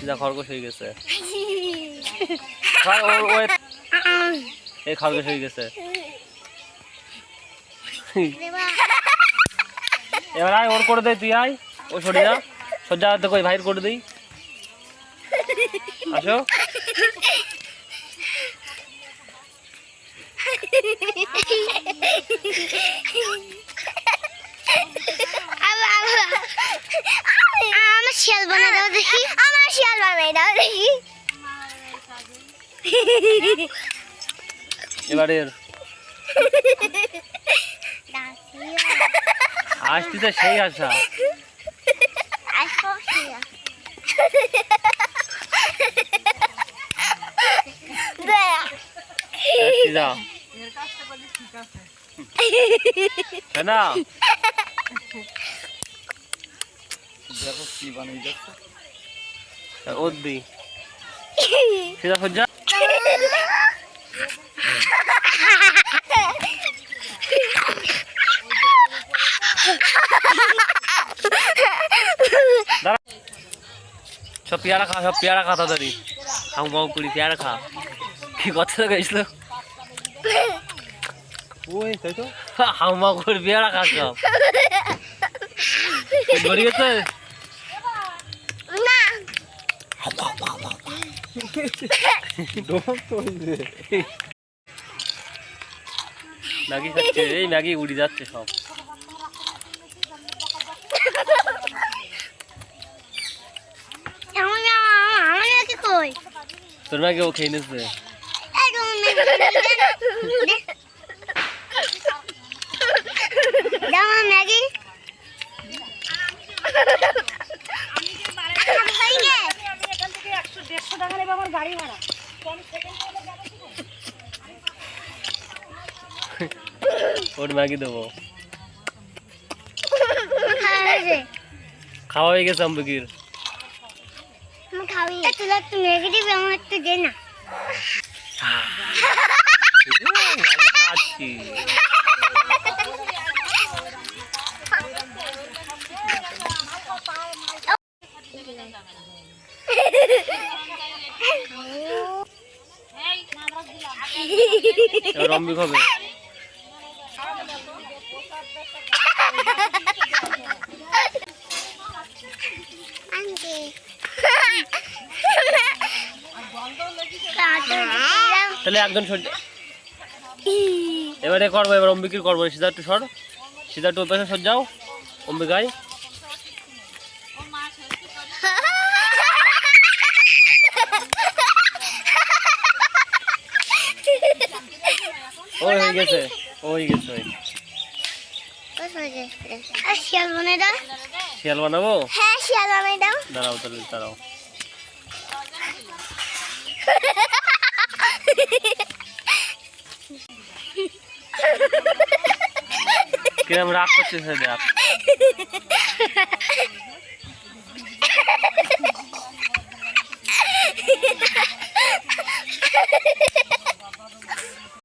সিধা খরগোশ হয়ে গেছে। এই খরগোশ হয়ে গেছে। এবার আয় ওর করে দে, তুই আয়, ও সরে যা, সজ্জা দেখো ভাইয়ের করে দিই। আসো আমার শিয়াল বানাই দাও দেখি, আমার শিয়াল বানাই দাও দেখি। এবারের আসতে সেই আশা। না দেখো কি বানিয়ে যাচ্ছে ওর দি সিধা সজ্জা। সব পেয়ারা খা, সব পেয়ারা খা তাড়াতাড়ি। হাউ মাউ করি পেয়ারা খা। কি কথা গেছিল ওই তাই তো, হাউ মাউ করে পেয়ারা খা সব। ধরে গেছে না ম্যাগি খাচ্ছে, এই ম্যাগি উড়ে যাচ্ছে সব। তোর ম্যাগি ও খেয়ে নিচ্ছে। ওর ম্যাগি দেবো, খাওয়া হয়ে গেছে অম্বিকির। অম্বিক হবে তাহলে একজন সর। এবারে করবো, এবার অম্বিকির করবো। সিধা একটু সর, সিধা একটু পেছনে সর যাও অম্বিকায়। ওই হয়ে গেছে, ওই গেছে ওই। শিয়াল বানাই দাও। শিয়াল বানাবো? হ্যাঁ শিয়াল বানাই দাও। দাঁড়াও তাহলে দাঁড়াও। কিরম রাগ করছিস দেখ।